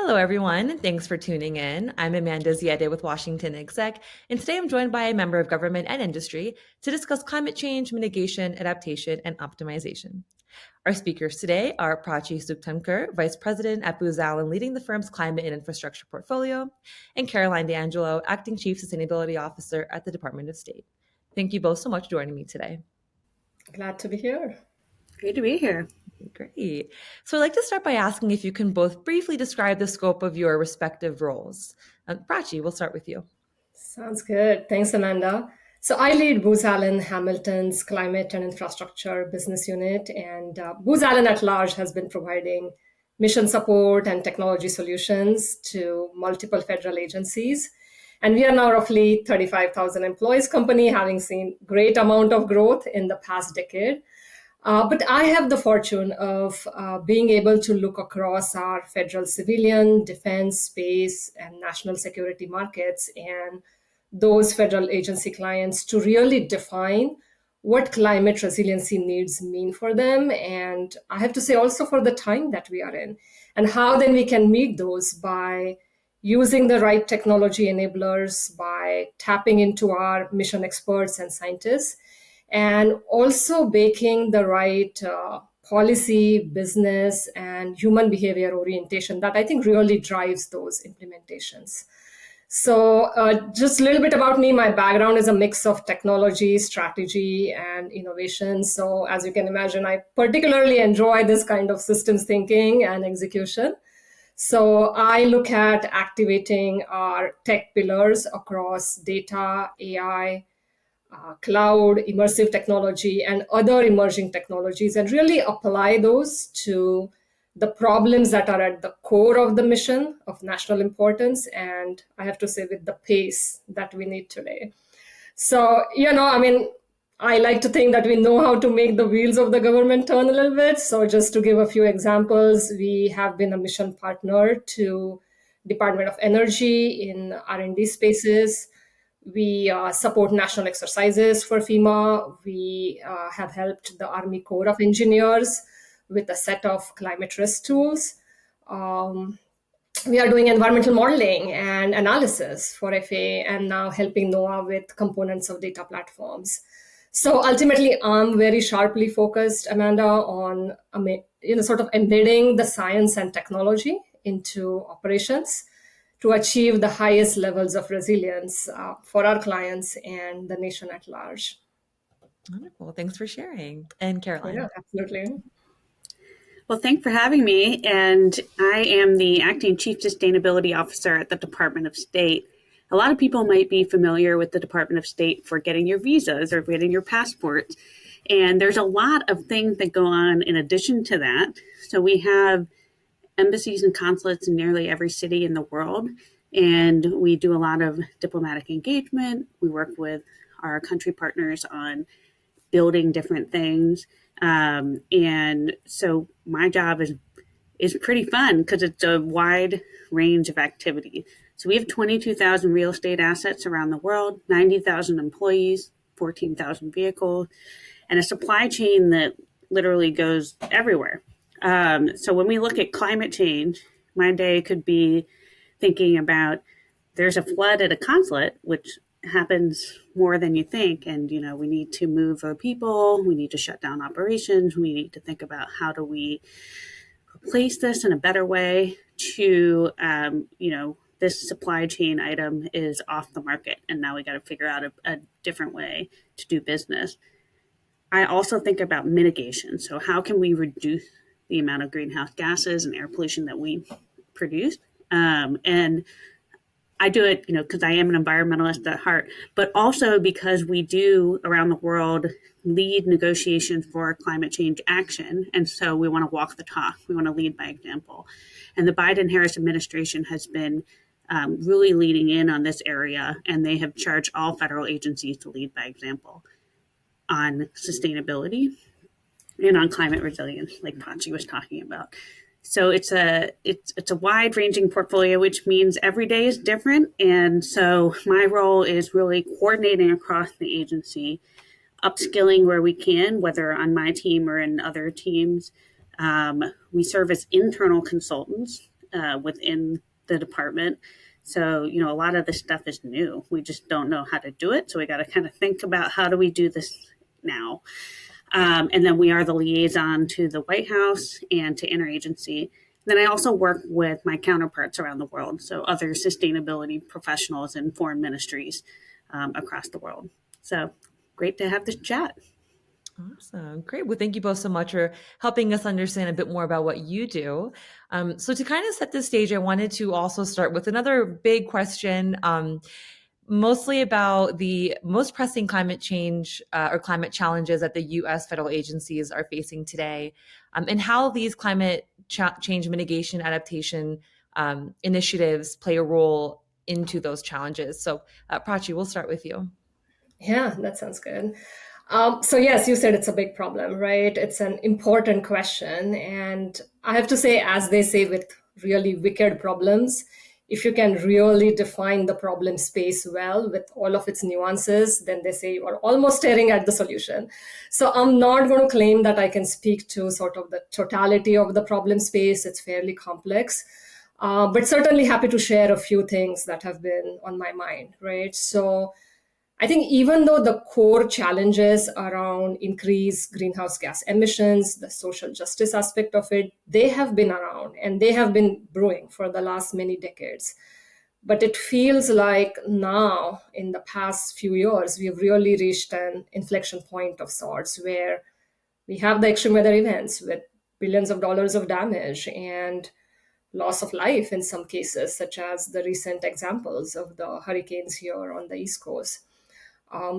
Hello, everyone, and thanks for tuning in. I'm Amanda Ziadeh with WashingtonExec, and today I'm joined by a member of government and industry to discuss climate change, mitigation, adaptation, and optimization. Our speakers today are Prachi Sukhatankar, Vice President at Booz Allen, leading the firm's climate and infrastructure portfolio, and Caroline D'Angelo, Acting Chief Sustainability Officer at the Department of State. Thank you both so much for joining me today. Glad to be here. Great to be here. Great. So I'd like to start by asking if you can both briefly describe the scope of your respective roles. Prachi, we'll start with you. Sounds good. Thanks, Amanda. So I lead Booz Allen Hamilton's Climate and Infrastructure Business Unit, and Booz Allen at large has been providing mission support and technology solutions to multiple federal agencies. And we are now roughly 35,000 employees company, having seen great amount of growth in the past decade. But I have the fortune of being able to look across our federal civilian, defense, space, and national security markets and those federal agency clients to really define what climate resiliency needs mean for them. And I have to say also for the time that we are in, and how then we can meet those by using the right technology enablers, by tapping into our mission experts and scientists, and also baking the right policy, business, and human behavior orientation that I think really drives those implementations. So just a little bit about me. My background is a mix of technology, strategy, and innovation. So as you can imagine, I particularly enjoy this kind of systems thinking and execution. So I look at activating our tech pillars across data, AI, cloud, immersive technology, and other emerging technologies, and really apply those to the problems that are at the core of the mission of national importance. And I have to say, with the pace that we need today. So, I like to think that we know how to make the wheels of the government turn a little bit. So just to give a few examples, we have been a mission partner to Department of Energy in R&D spaces. We support national exercises for FEMA. We have helped the Army Corps of Engineers with a set of climate risk tools. We are doing environmental modeling and analysis for FAA, and now helping NOAA with components of data platforms. So ultimately, I'm very sharply focused, Amanda, on sort of embedding the science and technology into operations to achieve the highest levels of resilience for our clients and the nation at large. Wonderful. Thanks for sharing. And Caroline. Yeah, absolutely. Well, thanks for having me. And I am the Acting Chief Sustainability Officer at the Department of State. A lot of people might be familiar with the Department of State for getting your visas or getting your passports. And there's a lot of things that go on in addition to that. So we have embassies and consulates in nearly every city in the world. And we do a lot of diplomatic engagement. We work with our country partners on building different things. And so my job is pretty fun because it's a wide range of activity. So we have 22,000 real estate assets around the world, 90,000 employees, 14,000 vehicles, and a supply chain that literally goes everywhere. So when we look at climate change, my day could be thinking about there's a flood at a consulate, which happens more than you think. And, we need to move our people. We need to shut down operations. We need to think about how do we replace this in a better way to, this supply chain item is off the market. And now we got to figure out a different way to do business. I also think about mitigation. So how can we reduce the amount of greenhouse gases and air pollution that we produce? And I do it, because I am an environmentalist at heart, but also because we do around the world lead negotiations for climate change action. And so we want to walk the talk. We want to lead by example. And the Biden-Harris administration has been really leading in on this area, and they have charged all federal agencies to lead by example on sustainability and on climate resilience, like Prachi was talking about. So it's a wide-ranging portfolio, which means every day is different. And so my role is really coordinating across the agency, upskilling where we can, whether on my team or in other teams. We serve as internal consultants within the department. So, a lot of this stuff is new. We just don't know how to do it. So we got to kind of think about how do we do this now. And then we are the liaison to the White House and to interagency. Then I also work with my counterparts around the world, so other sustainability professionals in foreign ministries across the world. So great to have this chat. Awesome. Great. Well, thank you both so much for helping us understand a bit more about what you do. So to kind of set the stage, I wanted to also start with another big question, mostly about the most pressing climate change or climate challenges that the U.S. federal agencies are facing today, and how these climate change mitigation adaptation initiatives play a role into those challenges. So Prachi, we'll start with you. Yeah, that sounds good. So yes, you said it's a big problem, right? It's an important question. And I have to say, as they say with really wicked problems, if you can really define the problem space well with all of its nuances, then they say you are almost staring at the solution. So I'm not going to claim that I can speak to sort of the totality of the problem space. It's fairly complex. But certainly happy to share a few things that have been on my mind, right? So I think even though the core challenges around increased greenhouse gas emissions, the social justice aspect of it, they have been around and they have been brewing for the last many decades. But it feels like now, in the past few years, we've really reached an inflection point of sorts where we have the extreme weather events with billions of dollars of damage and loss of life in some cases, such as the recent examples of the hurricanes here on the East Coast.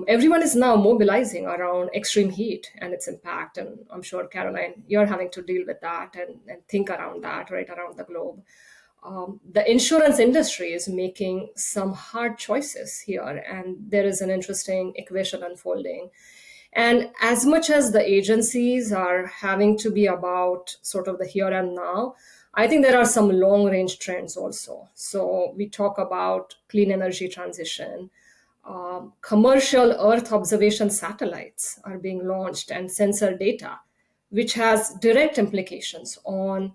Everyone is now mobilizing around extreme heat and its impact. And I'm sure, Caroline, you're having to deal with that and think around that right around the globe. The insurance industry is making some hard choices here, and there is an interesting equation unfolding. And as much as the agencies are having to be about sort of the here and now, I think there are some long range trends also. So we talk about clean energy transition. Commercial Earth observation satellites are being launched and sensor data, which has direct implications on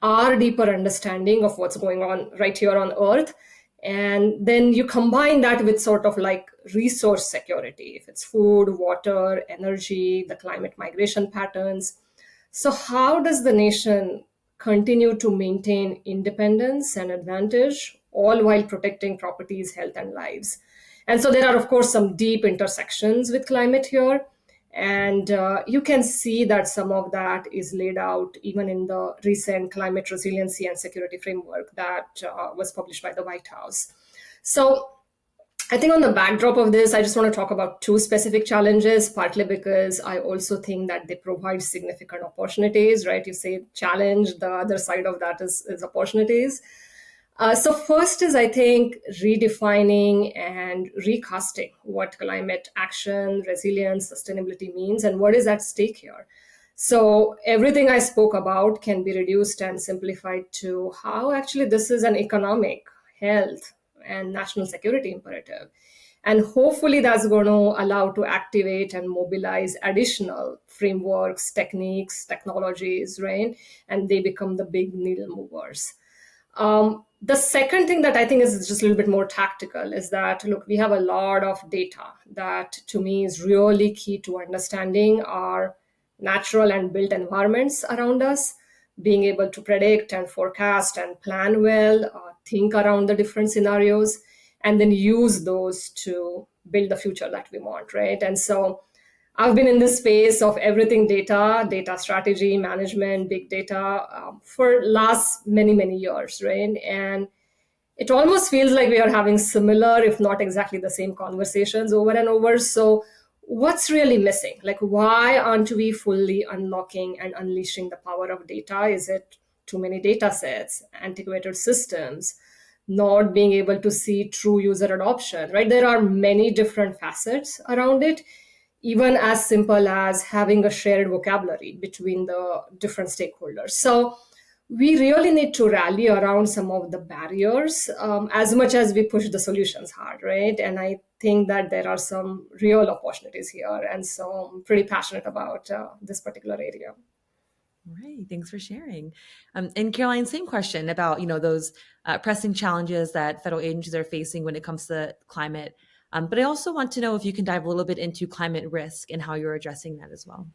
our deeper understanding of what's going on right here on Earth. And then you combine that with sort of like resource security, if it's food, water, energy, the climate migration patterns. So, how does the nation continue to maintain independence and advantage, all while protecting properties, health, and lives? And so there are, of course, some deep intersections with climate here. And you can see that some of that is laid out even in the recent climate resiliency and security framework that was published by the White House. So I think on the backdrop of this, I just want to talk about two specific challenges, partly because I also think that they provide significant opportunities, right? You say challenge, the other side of that is opportunities. So first is, I think, redefining and recasting what climate action, resilience, sustainability means and what is at stake here. So everything I spoke about can be reduced and simplified to how actually this is an economic, health, and national security imperative. And hopefully that's going to allow to activate and mobilize additional frameworks, techniques, technologies, right? And they become the big needle movers. The second thing that I think is just a little bit more tactical is that, look, we have a lot of data that to me is really key to understanding our natural and built environments around us, being able to predict and forecast and plan well, think around the different scenarios, and then use those to build the future that we want, right? And so I've been in this space of everything data strategy, management, big data for last many, many years, right? And it almost feels like we are having similar, if not exactly the same conversations over and over. So what's really missing? Like, why aren't we fully unlocking and unleashing the power of data? Is it too many data sets, antiquated systems, not being able to see true user adoption, right? There are many different facets around it, even as simple as having a shared vocabulary between the different stakeholders. So we really need to rally around some of the barriers as much as we push the solutions hard, right? And I think that there are some real opportunities here. And so I'm pretty passionate about this particular area. All right, thanks for sharing. And Caroline, same question about those pressing challenges that federal agencies are facing when it comes to climate. But I also want to know if you can dive a little bit into climate risk and how you're addressing that as well.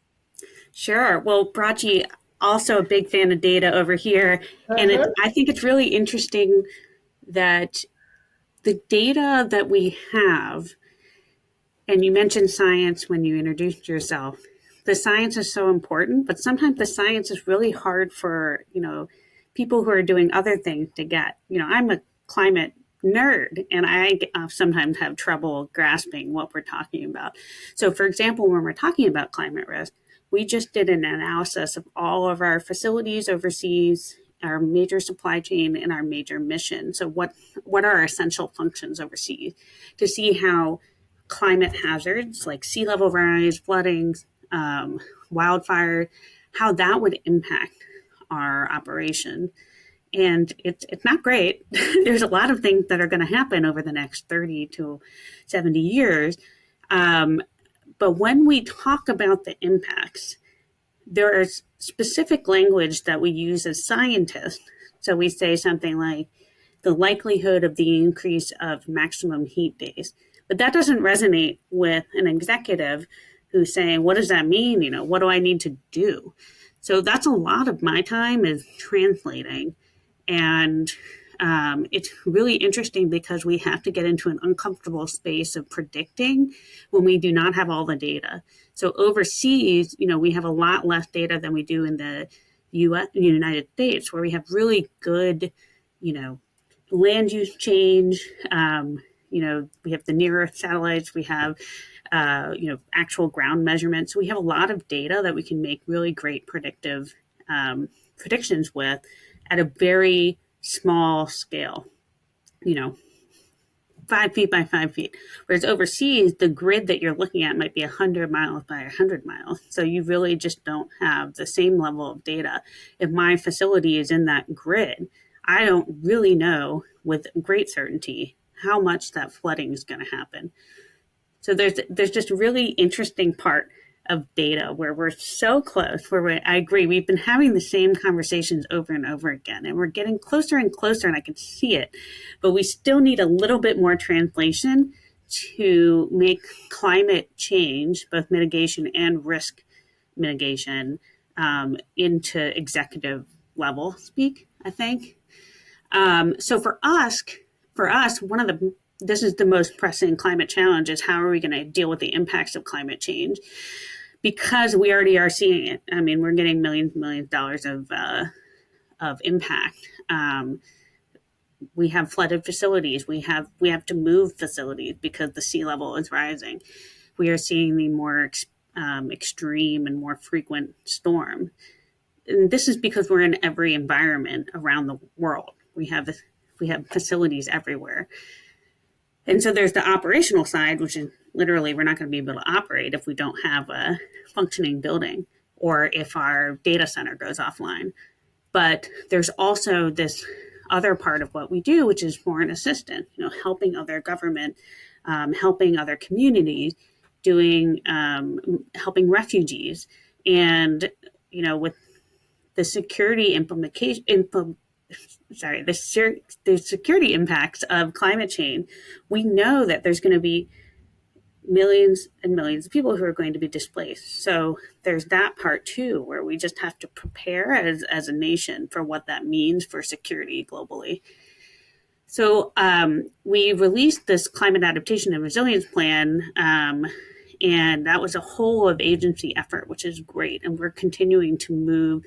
Sure. Well, Prachi, also a big fan of data over here. And Uh-huh. I think it's really interesting that the data that we have, and you mentioned science when you introduced yourself, the science is so important, but sometimes the science is really hard for, people who are doing other things to get. I'm a climate nerd and I sometimes have trouble grasping what we're talking about. So, for example, when we're talking about climate risk, we just did an analysis of all of our facilities overseas, our major supply chain, and our major mission. So, what are our essential functions overseas to see how climate hazards like sea level rise, flooding, wildfire, how that would impact our operation. And it's not great. There's a lot of things that are going to happen over the next 30 to 70 years. But when we talk about the impacts, there is specific language that we use as scientists. So we say something like the likelihood of the increase of maximum heat days. But that doesn't resonate with an executive who's saying, what does that mean? What do I need to do? So that's a lot of my time is translating. And it's really interesting because we have to get into an uncomfortable space of predicting when we do not have all the data. So overseas, we have a lot less data than we do in the United States, where we have really good, land use change. We have the near Earth satellites. We have, actual ground measurements. So we have a lot of data that we can make really great predictive predictions with at a very small scale, 5 feet by 5 feet. Whereas overseas, the grid that you're looking at might be 100 miles by 100 miles. So you really just don't have the same level of data. If my facility is in that grid, I don't really know with great certainty how much that flooding is going to happen. So there's just a really interesting part of data where we're so close, I agree, we've been having the same conversations over and over again, and we're getting closer and closer, and I can see it, but we still need a little bit more translation to make climate change, both mitigation and risk mitigation, into executive level speak, I think. So for us, this is the most pressing climate challenge is how are we going to deal with the impacts of climate change? Because we already are seeing it. I mean, we're getting millions and millions of dollars of impact. We have flooded facilities. We have to move facilities because the sea level is rising. We are seeing the more extreme and more frequent storm. And this is because we're in every environment around the world. We have facilities everywhere. And so there's the operational side, which is literally we're not going to be able to operate if we don't have a functioning building or if our data center goes offline. But there's also this other part of what we do, which is foreign assistance, helping other government, helping other communities, helping refugees. And, with the security the security impacts of climate change, we know that there's going to be millions and millions of people who are going to be displaced. So there's that part too, where we just have to prepare as a nation for what that means for security globally. So we released this climate adaptation and resilience plan, and that was a whole of agency effort, which is great. And we're continuing to move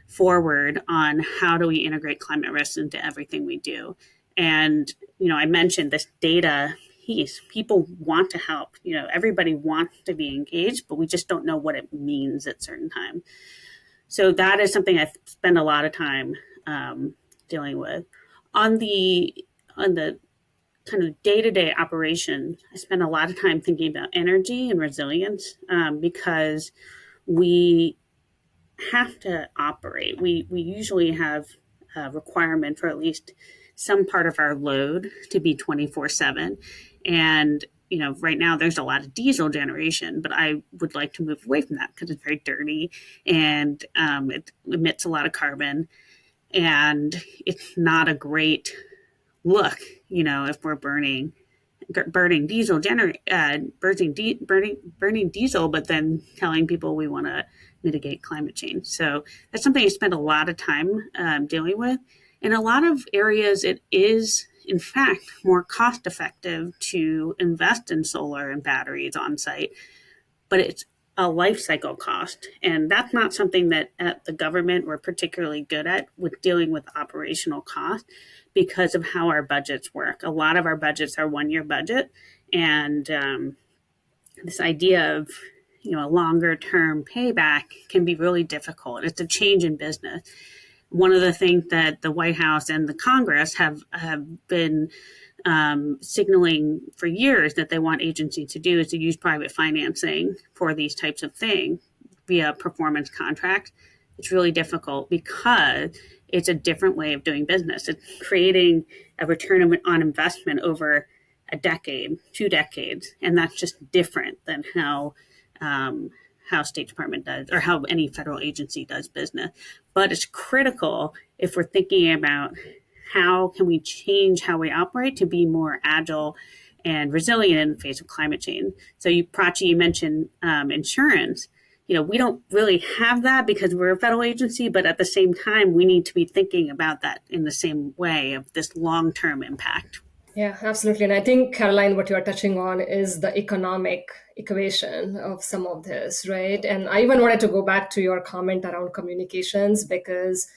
forward on how do we integrate climate risks into everything we do. And, I mentioned this data piece. People want to help, everybody wants to be engaged, but we just don't know what it means at certain times. So that is something I spend a lot of time dealing with. On the kind of day-to-day operation, I spend a lot of time thinking about energy and resilience because we have to operate. We usually have a requirement for at least some part of our load to be 24/7. And right now there's a lot of diesel generation, but I would like to move away from that because it's very dirty and it emits a lot of carbon, and it's not a great look, if we're burning diesel burning diesel, but then telling people we want to mitigate climate change. So that's something I spend a lot of time dealing with. In a lot of areas, it is, in fact, more cost effective to invest in solar and batteries on site, but it's a life cycle cost. And that's not something that at the government we're particularly good at with dealing with operational cost because of how our budgets work. A lot of our budgets are one-year budget. And this idea of a longer term payback can be really difficult. It's a change in business. One of the things that the White House and the Congress have been signaling for years that they want agencies to do is to use private financing for these types of things via performance contracts. It's really difficult because it's a different way of doing business. It's creating a return on investment over a decade, 2 decades, and that's just different than how State Department does or how any federal agency does business. But it's critical if we're thinking about how can we change how we operate to be more agile and resilient in the face of climate change. So Prachi, you mentioned insurance. We don't really have that because we're a federal agency, but at the same time, we need to be thinking about that in the same way of this long-term impact. Yeah, absolutely. And I think, Caroline, what you're touching on is the economic equation of some of this, right? And I even wanted to go back to your comment around communications because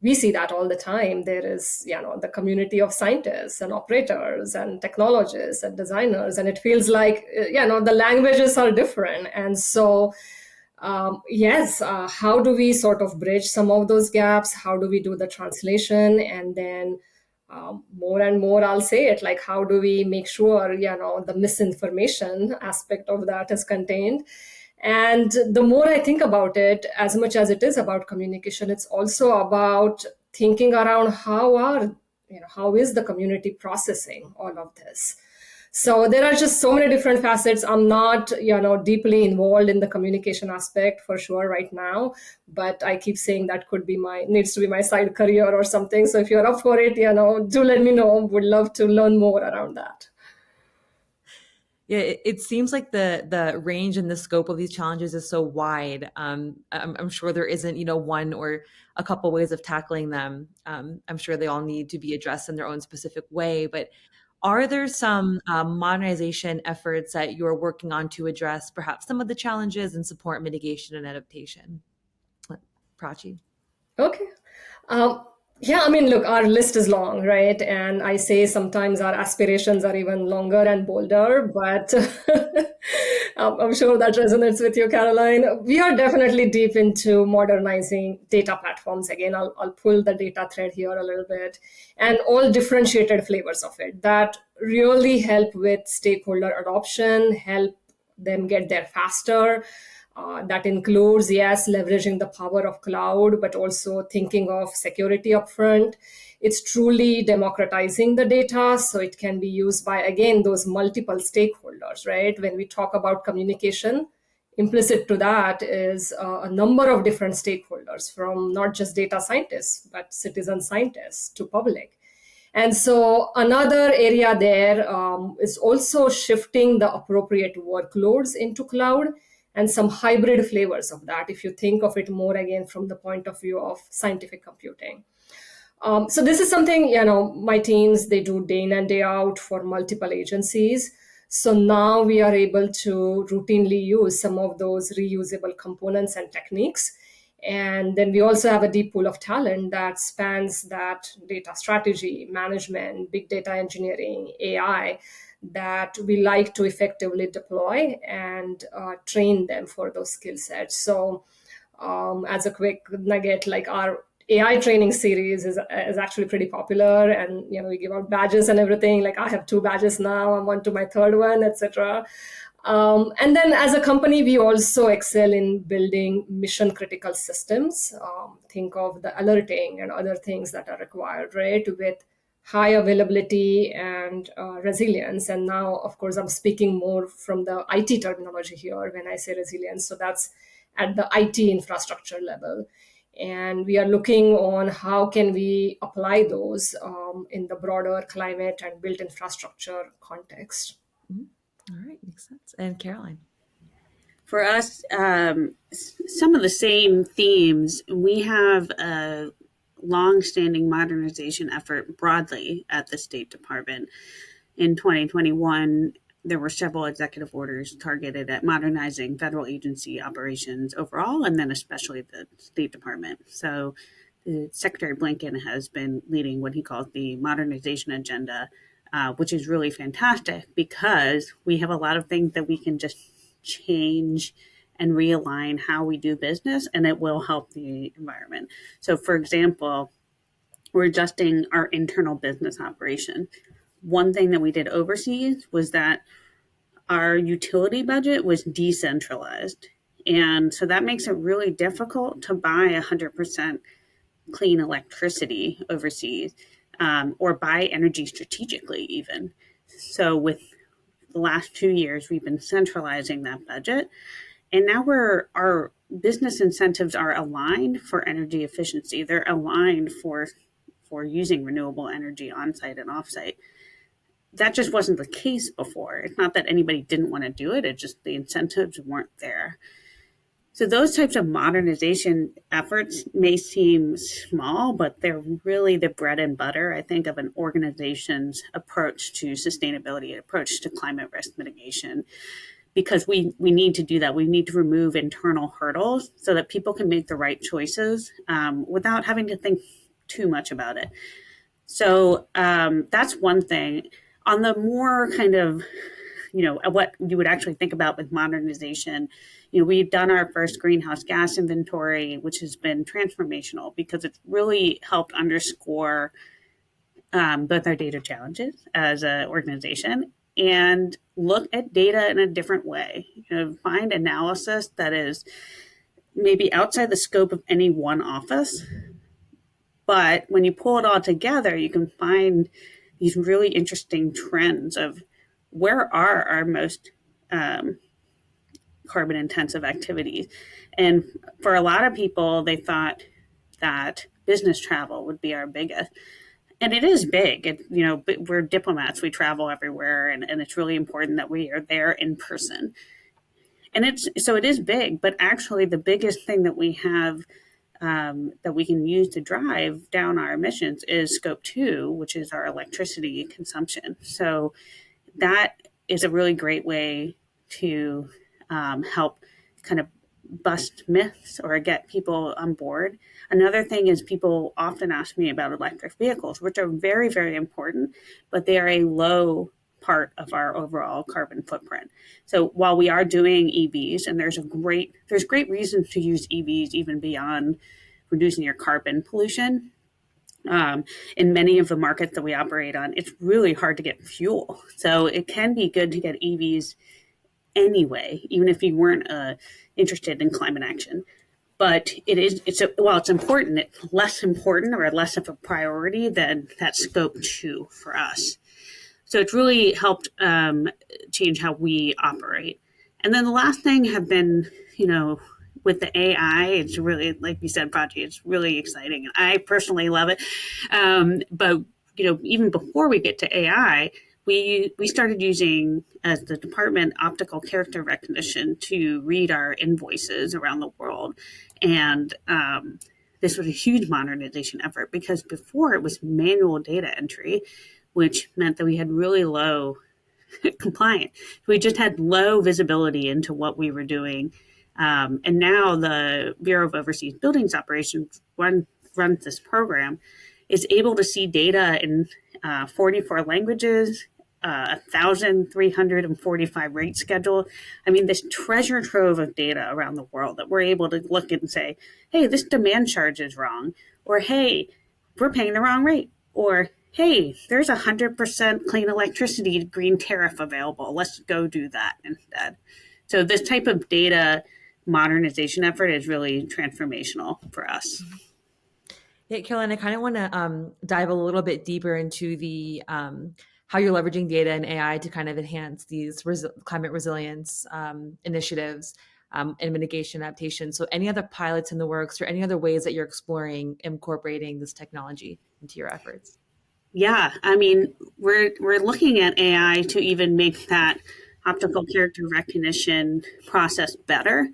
we see that all the time. There is, the community of scientists and operators and technologists and designers, and it feels like, the languages are different. And so, how do we sort of bridge some of those gaps? How do we do the translation? And then more and more, I'll say it, like, how do we make sure, the misinformation aspect of that is contained? And the more I think about it, as much as it is about communication, it's also about thinking around how is the community processing all of this? So there are just so many different facets. I'm not, deeply involved in the communication aspect for sure right now, but I keep saying that needs to be my side career or something. So if you're up for it, do let me know. Would love to learn more around that. Yeah, it seems like the range and the scope of these challenges is so wide. I'm sure there isn't, one or a couple ways of tackling them. I'm sure they all need to be addressed in their own specific way. But are there some modernization efforts that you're working on to address perhaps some of the challenges and support mitigation and adaptation? Prachi? Okay. Look, our list is long, right? And I say sometimes our aspirations are even longer and bolder, but I'm sure that resonates with you, Caroline. We are definitely deep into modernizing data platforms. Again, I'll pull the data thread here a little bit, and all differentiated flavors of it that really help with stakeholder adoption, help them get there faster. That includes, yes, leveraging the power of cloud, but also thinking of security upfront. It's truly democratizing the data so it can be used by, again, those multiple stakeholders, right? When we talk about communication, implicit to that is a number of different stakeholders, from not just data scientists, but citizen scientists to public. And so another area there is also shifting the appropriate workloads into cloud, and some hybrid flavors of that, if you think of it more, again, from the point of view of scientific computing. So this is something, my teams, they do day in and day out for multiple agencies. So now we are able to routinely use some of those reusable components and techniques. And then we also have a deep pool of talent that spans that data strategy, management, big data engineering, AI, that we like to effectively deploy and train them for those skill sets. So as a quick nugget, like our AI training series is actually pretty popular, and we give out badges and everything. Like I have 2 badges now, I'm on to my 3rd one, etc. And then as a company, we also excel in building mission critical systems. Think of the alerting and other things that are required, right, with high availability and resilience. And now, of course, I'm speaking more from the IT terminology here when I say resilience. So that's at the IT infrastructure level. And we are looking on how can we apply those in the broader climate and built infrastructure context. All right, makes sense. And Caroline. For us, some of the same themes. We have a long-standing modernization effort broadly at the State Department. In 2021, there were several executive orders targeted at modernizing federal agency operations overall, and then especially the State Department. So Secretary Blinken has been leading what he calls the modernization agenda, which is really fantastic because we have a lot of things that we can just change and realign how we do business, and it will help the environment. So, for example, we're adjusting our internal business operation. One thing that we did overseas was that our utility budget was decentralized. And so that makes it really difficult to buy 100% clean electricity overseas, or buy energy strategically even. So with the last 2 years, we've been centralizing that budget. And now our business incentives are aligned for energy efficiency. They're aligned for using renewable energy on-site and off-site. That just wasn't the case before. It's not that anybody didn't want to do it. It's just the incentives weren't there. So those types of modernization efforts may seem small, but they're really the bread and butter, I think, of an organization's approach to sustainability, approach to climate risk mitigation, because we need to do that. We need to remove internal hurdles so that people can make the right choices without having to think too much about it. So that's one thing. On the more kind of, what you would actually think about with modernization, we've done our first greenhouse gas inventory, which has been transformational because it's really helped underscore both our data challenges as an organization and look at data in a different way. Find analysis that is maybe outside the scope of any one office, but when you pull it all together, you can find these really interesting trends of where are our most carbon intensive activities. And for a lot of people, they thought that business travel would be our biggest. And it is big. We're diplomats. We travel everywhere, and it's really important that we are there in person. And it is big, but actually the biggest thing that we have that we can use to drive down our emissions is scope 2, which is our electricity consumption. So that is a really great way to help kind of bust myths or get people on board. Another thing is people often ask me about electric vehicles, which are very, very important, but they are a low part of our overall carbon footprint. So while we are doing EVs, and there's great reasons to use EVs even beyond reducing your carbon pollution, in many of the markets that we operate on, it's really hard to get fuel. So it can be good to get EVs anyway, even if you weren't interested in climate action. But while it's important, it's less important or less of a priority than that scope 2 for us. So it's really helped change how we operate. And then the last thing have been, with the AI, it's really, like you said, Prachi, it's really exciting. I personally love it. But, even before we get to AI, we started using, as the department, optical character recognition to read our invoices around the world. And this was a huge modernization effort because before it was manual data entry, which meant that we had really low compliance. We just had low visibility into what we were doing. And now the Bureau of Overseas Buildings Operations runs this program, is able to see data in 44 languages, 1,345 rate schedule. I mean, this treasure trove of data around the world that we're able to look at and say, hey, this demand charge is wrong, or hey, we're paying the wrong rate, or hey, there's 100% clean electricity green tariff available. Let's go do that instead. So this type of data modernization effort is really transformational for us. Yeah, Caroline, I kind of want to dive a little bit deeper into the how you're leveraging data and AI to kind of enhance these climate resilience initiatives and mitigation adaptation. So, any other pilots in the works or any other ways that you're exploring incorporating this technology into your efforts? Yeah, I mean, we're looking at AI to even make that optical character recognition process better.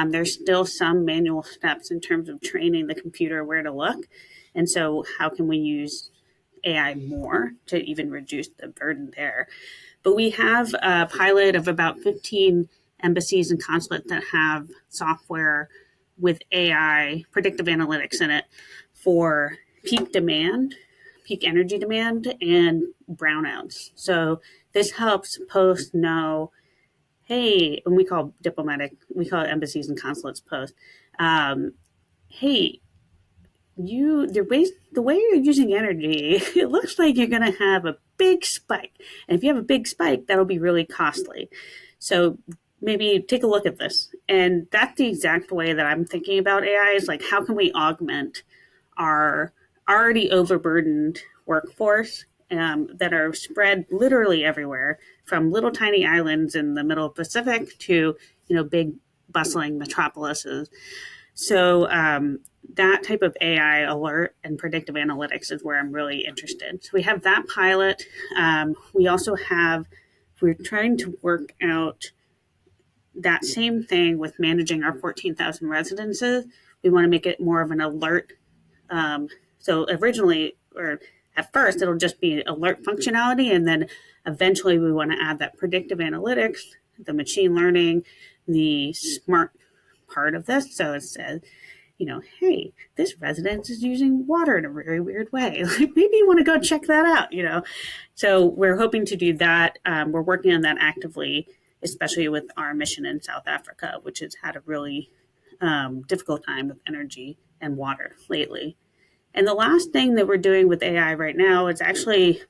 There's still some manual steps in terms of training the computer where to look, and so how can we use AI more to even reduce the burden there? But we have a pilot of about 15 embassies and consulates that have software with AI predictive analytics in it for peak demand, peak energy demand, and brownouts. So this helps post know, hey, and we call it embassies and consulates post. Hey, the way you're using energy, it looks like you're going to have a big spike. And if you have a big spike, that'll be really costly. So maybe take a look at this. And that's the exact way that I'm thinking about AI is like, how can we augment our already overburdened workforce that are spread literally everywhere, from little tiny islands in the middle of the Pacific to, big bustling metropolises. So that type of AI alert and predictive analytics is where I'm really interested. So we have that pilot. We also we're trying to work out that same thing with managing our 14,000 residences. We want to make it more of an alert. So originally, or at first, it'll just be alert functionality. And then eventually we want to add that predictive analytics, the machine learning, the smart part of this. So it says, hey, this residence is using water in a very weird way. Like maybe you want to go check that out, So we're hoping to do that. We're working on that actively, especially with our mission in South Africa, which has had a really difficult time with energy and water lately. And the last thing that we're doing with AI right now is actually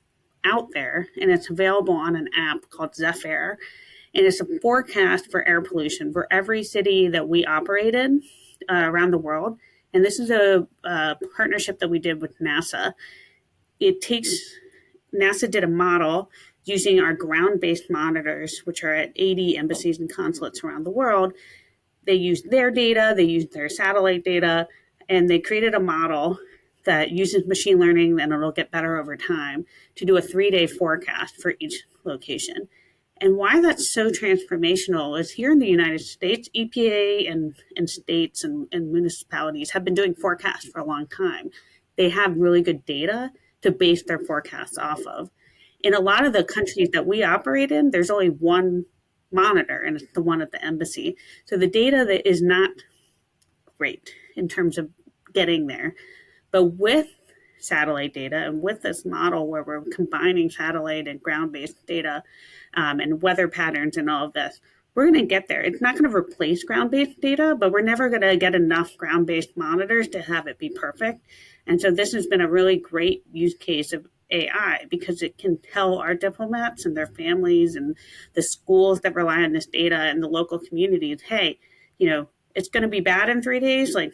out there, and it's available on an app called Zephyr. And it's a forecast for air pollution for every city that we operate in around the world. And this is a partnership that we did with NASA. NASA did a model using our ground-based monitors, which are at 80 embassies and consulates around the world. They used their data, they used their satellite data, and they created a model that uses machine learning, and it'll get better over time, to do a 3-day forecast for each location. And why that's so transformational is here in the United States, EPA and states and municipalities have been doing forecasts for a long time. They have really good data to base their forecasts off of. In a lot of the countries that we operate in, there's only one monitor, and it's the one at the embassy. So the data that is not great in terms of getting there. But with satellite data and with this model where we're combining satellite and ground-based data and weather patterns and all of this, we're going to get there. It's not going to replace ground-based data, but we're never going to get enough ground-based monitors to have it be perfect. And so this has been a really great use case of AI because it can tell our diplomats and their families and the schools that rely on this data and the local communities, hey, it's going to be bad in 3 days. Like,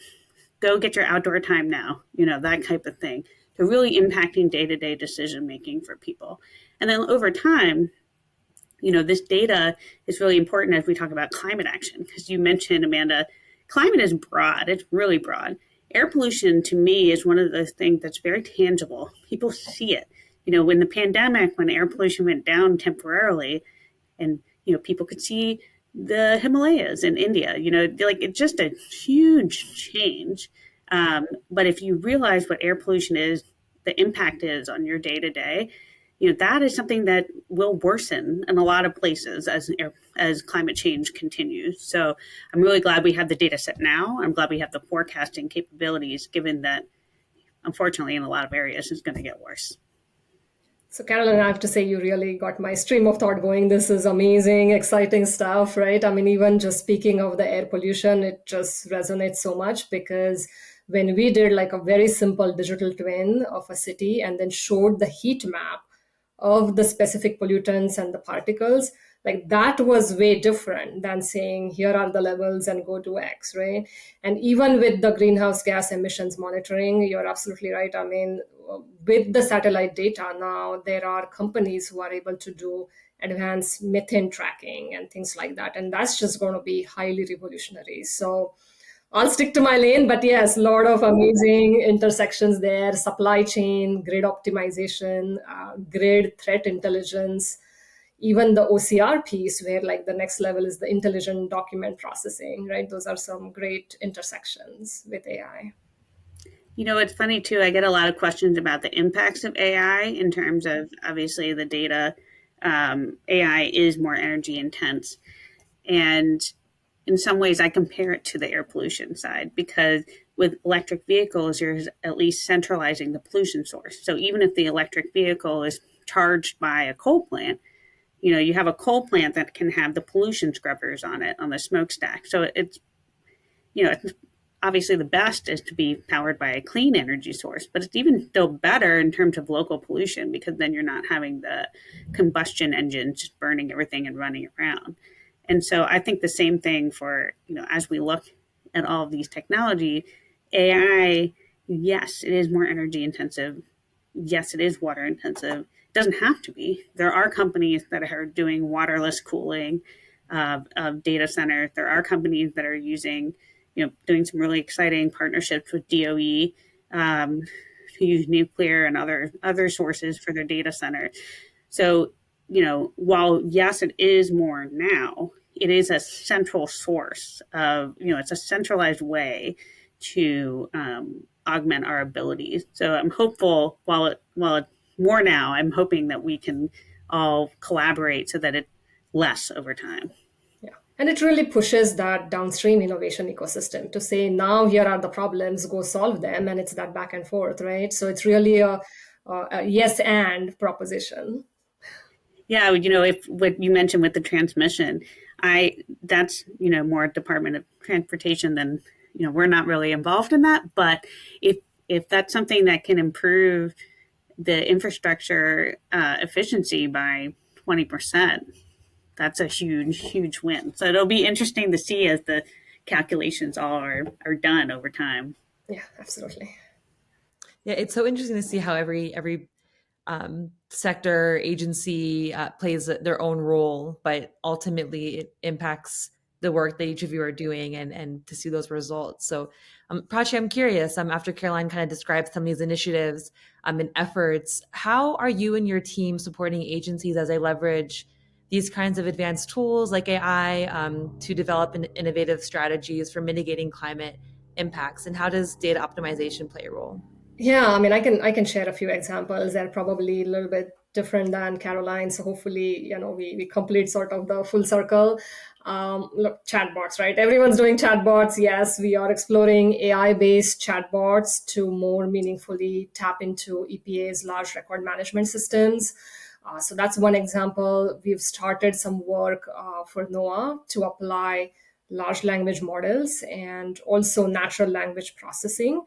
go get your outdoor time now, that type of thing. So really impacting day-to-day decision-making for people. And then over time, this data is really important as we talk about climate action, because you mentioned, Amanda, climate is broad. It's really broad. Air pollution, to me, is one of those things that's very tangible. People see it. When the pandemic, when air pollution went down temporarily, and, people could see the Himalayas in India, it's just a huge change. But if you realize what air pollution is, the impact is on your day to day, that is something that will worsen in a lot of places as climate change continues. So I'm really glad we have the data set now. I'm glad we have the forecasting capabilities, given that, unfortunately, in a lot of areas, it's going to get worse. So Carolyn, I have to say you really got my stream of thought going. This is amazing, exciting stuff, right? I mean, even just speaking of the air pollution, it just resonates so much because when we did like a very simple digital twin of a city and then showed the heat map of the specific pollutants and the particles, Like that was way different than saying, here are the levels and go to X, right? And even with the greenhouse gas emissions monitoring, you're absolutely right. I mean, with the satellite data now, there are companies who are able to do advanced methane tracking and things like that. And that's just going to be highly revolutionary. So I'll stick to my lane, but yes, a lot of amazing intersections there: supply chain, grid optimization, grid threat intelligence, even the OCR piece, where like the next level is the intelligent document processing, right? Those are some great intersections with AI. It's funny too. I get a lot of questions about the impacts of AI in terms of obviously the data. AI is more energy intense. And in some ways, I compare it to the air pollution side because with electric vehicles, you're at least centralizing the pollution source. So even if the electric vehicle is charged by a coal plant, you have a coal plant that can have the pollution scrubbers on it, on the smokestack. So it's obviously the best is to be powered by a clean energy source, but it's even still better in terms of local pollution because then you're not having the combustion engines just burning everything and running around. And so I think the same thing for, as we look at all of these technology, AI, yes, it is more energy intensive. Yes, it is water intensive. It doesn't have to be. There are companies that are doing waterless cooling of data centers. There are companies that are using, doing some really exciting partnerships with DOE to use nuclear and other sources for their data centers. So, while yes, it is more now, it is a central source of, it's a centralized way to augment our abilities. So I'm hopeful while it's more now, I'm hoping that we can all collaborate so that it's less over time. Yeah. And it really pushes that downstream innovation ecosystem to say, now here are the problems, go solve them. And it's that back and forth, right? So it's really a yes and proposition. Yeah, if what you mentioned with the transmission, that's more Department of Transportation than we're not really involved in that. But if that's something that can improve the infrastructure efficiency by 20%, that's a huge win. So it'll be interesting to see as the calculations all are done over time. Yeah, absolutely. Yeah, it's so interesting to see how every sector agency plays their own role, but ultimately it impacts the work that each of you are doing and to see those results. So, Prachi, I'm curious. After Caroline kind of described some of these initiatives and efforts, how are you and your team supporting agencies as they leverage these kinds of advanced tools like AI to develop innovative strategies for mitigating climate impacts? And how does data optimization play a role? Yeah, I mean, I can share a few examples. They're probably a little bit different than Caroline, so hopefully, we complete sort of the full circle. Look, chatbots, right? Everyone's doing chatbots. Yes, we are exploring AI-based chatbots to more meaningfully tap into EPA's large record management systems. So that's one example. We've started some work for NOAA to apply large language models and also natural language processing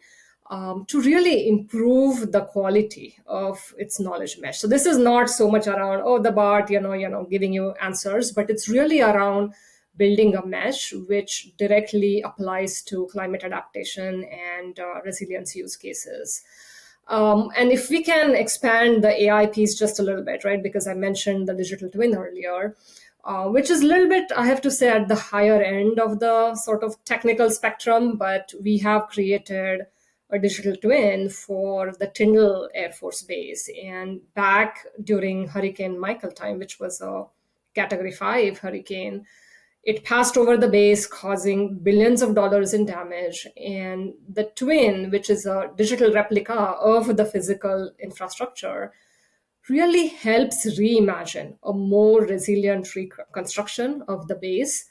to really improve the quality of its knowledge mesh. So this is not so much around, the bot, giving you answers, but it's really around building a mesh which directly applies to climate adaptation and resilience use cases. And if we can expand the AI piece just a little bit, right? Because I mentioned the digital twin earlier, which is a little bit, I have to say, at the higher end of the sort of technical spectrum, but we have created a digital twin for the Tyndall Air Force Base. And back during Hurricane Michael time, which was a Category 5 hurricane, it passed over the base, causing billions of dollars in damage. And the twin, which is a digital replica of the physical infrastructure, really helps reimagine a more resilient reconstruction of the base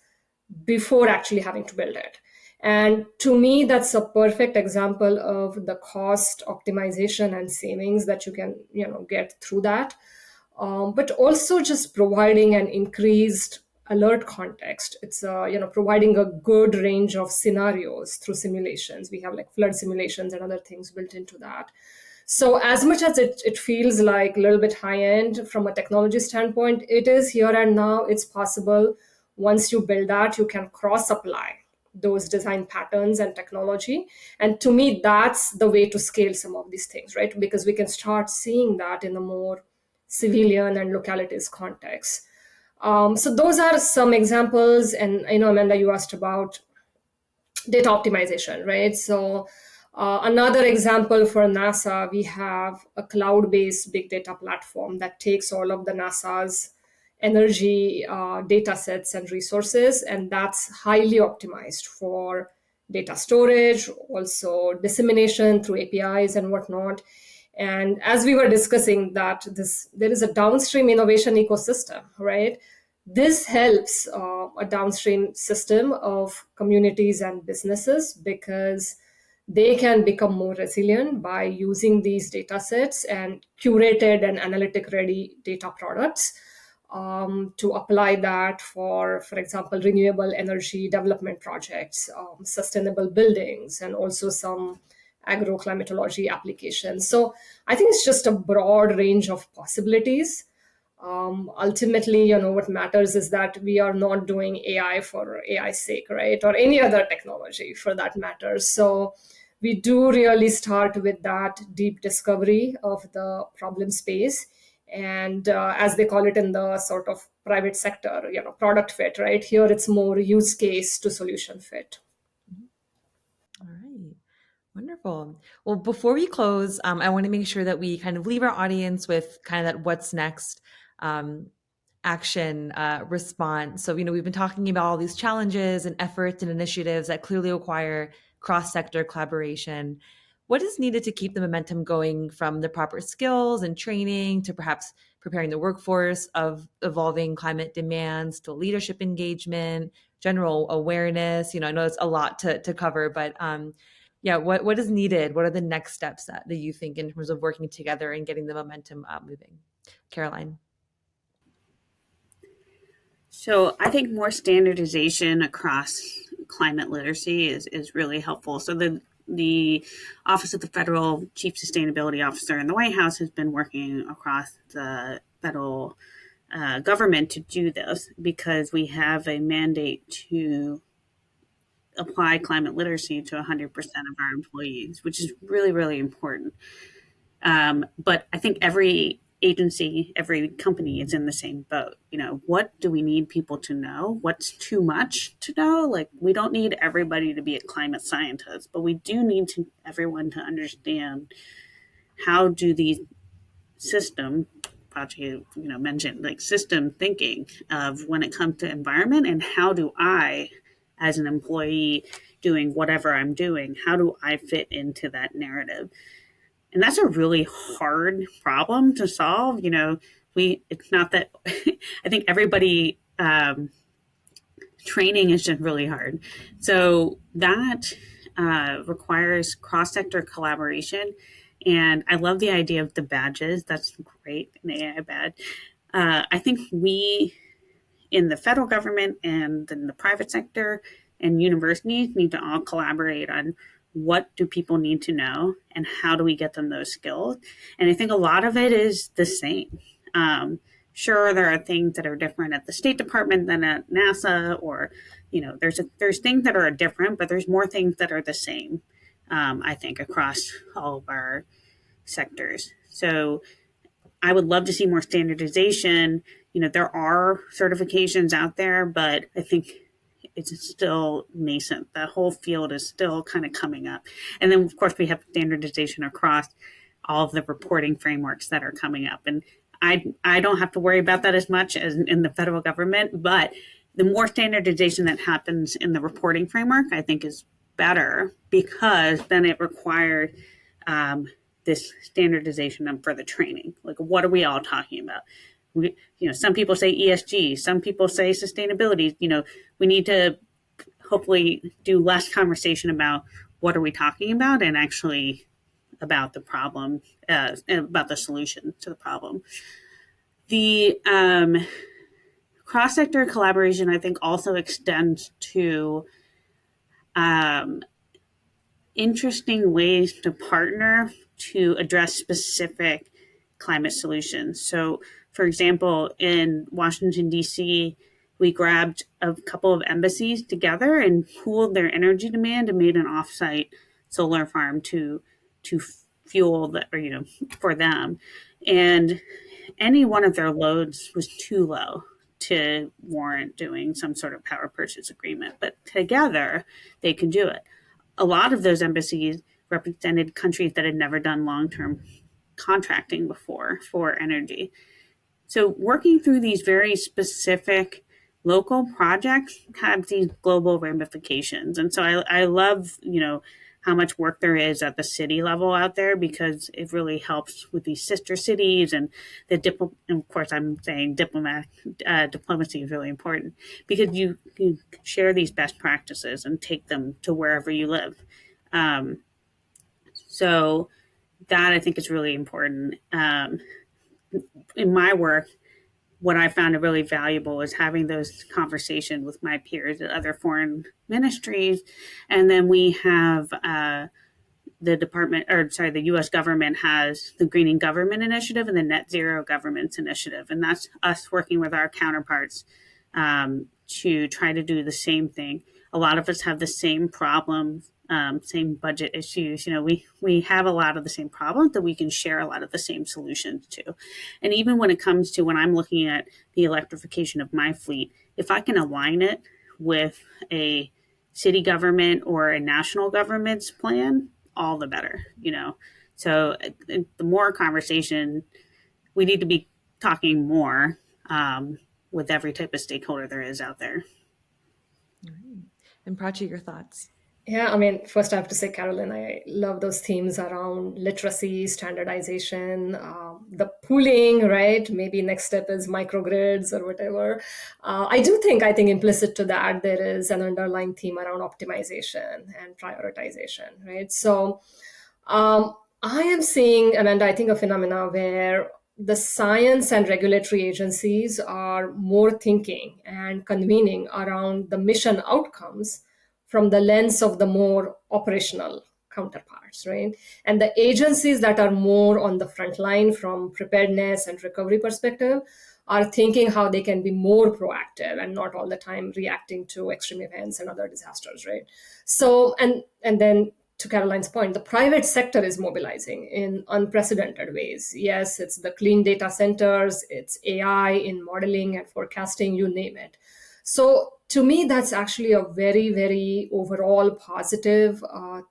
before actually having to build it. And to me, that's a perfect example of the cost optimization and savings that you can, get through that. But also just providing an increased alert context. It's, providing a good range of scenarios through simulations. We have like flood simulations and other things built into that. So as much as it feels like a little bit high end from a technology standpoint, it is here and now. It's possible. Once you build that, you can cross apply those design patterns and technology. And to me, that's the way to scale some of these things, right? Because we can start seeing that in a more civilian and localities context. So those are some examples. And I know, Amanda, you asked about data optimization, right? So another example for NASA, we have a cloud-based big data platform that takes all of the NASA's energy data sets and resources, and that's highly optimized for data storage, also dissemination through APIs and whatnot. And as we were discussing that there is a downstream innovation ecosystem, right? This helps a downstream system of communities and businesses because they can become more resilient by using these data sets and curated and analytic ready data products to apply that for example, renewable energy development projects, sustainable buildings, and also some agroclimatology applications. So I think it's just a broad range of possibilities. Ultimately, what matters is that we are not doing AI for AI's sake, right? Or any other technology for that matter. So we do really start with that deep discovery of the problem space. And as they call it in the sort of private sector, product fit, right? Here it's more use case to solution fit. All right. Wonderful. Well, before we close, I want to make sure that we kind of leave our audience with kind of that what's next action response. So, we've been talking about all these challenges and efforts and initiatives that clearly require cross-sector collaboration. What is needed to keep the momentum going from the proper skills and training to perhaps preparing the workforce of evolving climate demands to leadership engagement, general awareness? I know it's a lot to cover, but yeah, what is needed? What are the next steps that you think in terms of working together and getting the momentum moving? Caroline. So I think more standardization across climate literacy is really helpful. So the Office of the Federal Chief Sustainability Officer in the White House has been working across the federal government to do this because we have a mandate to apply climate literacy to 100% of our employees, which is really, really important. But I think every agency, every company is in the same boat. What do we need people to know? What's too much to know? Like, we don't need everybody to be a climate scientist, but we do need everyone to understand how do these system, Prachi, mentioned, like system thinking of when it comes to environment, and how do I, as an employee doing whatever I'm doing, how do I fit into that narrative? And that's a really hard problem to solve. It's not that I think everybody training is just really hard. So that requires cross-sector collaboration. And I love the idea of the badges. That's great, an AI badge. I think we in the federal government and in the private sector and universities need to all collaborate on what do people need to know and how do we get them those skills. And I think a lot of it is the same. Sure, there are things that are different at the State Department than at NASA, or there's things that are different, but there's more things that are the same. I think across all of our sectors. So I would love to see more standardization. There are certifications out there, but I think it's still nascent. The whole field is still kind of coming up. And then, of course, we have standardization across all of the reporting frameworks that are coming up. And I don't have to worry about that as much as in the federal government, but the more standardization that happens in the reporting framework, I think is better, because then it requires this standardization for the training. Like, what are we all talking about? Some people say ESG, some people say sustainability. We need to hopefully do less conversation about what are we talking about and actually about the problem, about the solution to the problem. The cross-sector collaboration, I think, also extends to interesting ways to partner to address specific climate solutions. So, for example, in Washington, D.C., we grabbed a couple of embassies together and pooled their energy demand and made an offsite solar farm to fuel the, or, for them. And any one of their loads was too low to warrant doing some sort of power purchase agreement. But together, they could do it. A lot of those embassies represented countries that had never done long-term contracting before for energy. So working through these very specific local projects have these global ramifications. And so I love, how much work there is at the city level out there, because it really helps with these sister cities and and of course I'm saying diplomacy is really important, because you share these best practices and take them to wherever you live. So that I think is really important. In my work, what I found really valuable is having those conversations with my peers at other foreign ministries. And then we have the U.S. government has the Greening Government Initiative and the Net Zero Governments Initiative. And that's us working with our counterparts to try to do the same thing. A lot of us have the same problems, same budget issues. We have a lot of the same problems that we can share a lot of the same solutions to. And even when it comes to when I'm looking at the electrification of my fleet, if I can align it with a city government or a national government's plan, all the better, So the more conversation, we need to be talking more with every type of stakeholder there is out there. All right. And Prachi, your thoughts? Yeah, first I have to say, Carolyn, I love those themes around literacy, standardization, the pooling, right? Maybe next step is microgrids or whatever. I think implicit to that, there is an underlying theme around optimization and prioritization, right? So I am seeing, Amanda, I think a phenomena where the science and regulatory agencies are more thinking and convening around the mission outcomes from the lens of the more operational counterparts, right? And the agencies that are more on the front line from preparedness and recovery perspective are thinking how they can be more proactive and not all the time reacting to extreme events and other disasters, right? So, and then to Caroline's point, the private sector is mobilizing in unprecedented ways. Yes, it's the clean data centers, it's AI in modeling and forecasting, you name it. So to me, that's actually a very, very overall positive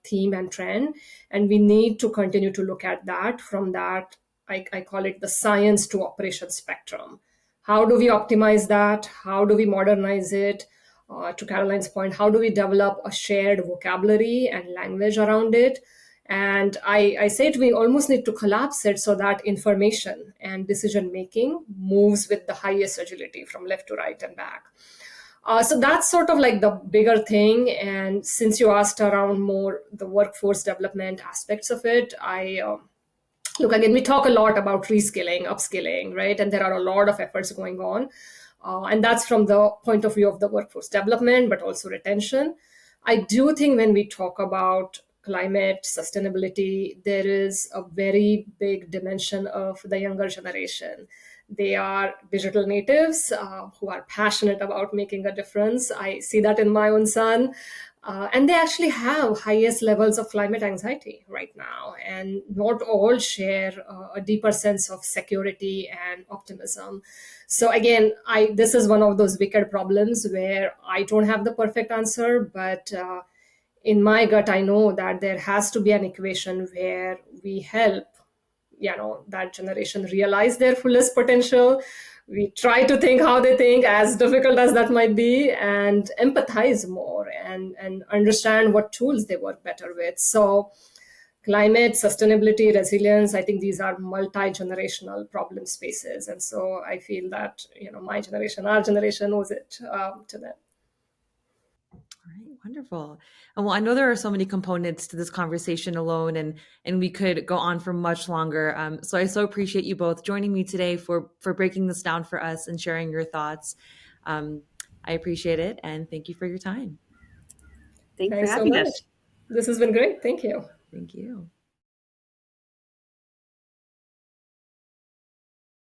theme and trend. And we need to continue to look at that from that, I call it the science to operation spectrum. How do we optimize that? How do we modernize it? To Caroline's point, how do we develop a shared vocabulary and language around it? And I say we almost need to collapse it so that information and decision making moves with the highest agility from left to right and back. So that's sort of like the bigger thing. And since you asked around more the workforce development aspects of it, look, again, we talk a lot about reskilling, upskilling, right? And there are a lot of efforts going on. And that's from the point of view of the workforce development, but also retention. I do think when we talk about climate sustainability, there is a very big dimension of the younger generation. They are digital natives who are passionate about making a difference. I see that in my own son. And they actually have highest levels of climate anxiety right now. And not all share a deeper sense of security and optimism. So again, this is one of those wicked problems where I don't have the perfect answer, but in my gut, I know that there has to be an equation where we help that generation realize their fullest potential. We try to think how they think, as difficult as that might be, and empathize more and understand what tools they work better with. So climate, sustainability, resilience, I think these are multi-generational problem spaces. And so I feel that, my generation, our generation owes it to them. All right, wonderful. And well, I know there are so many components to this conversation alone, and we could go on for much longer. So I so appreciate you both joining me today for breaking this down for us and sharing your thoughts. I appreciate it, and thank you for your time. Thanks for having us. This has been great. Thank you. Thank you.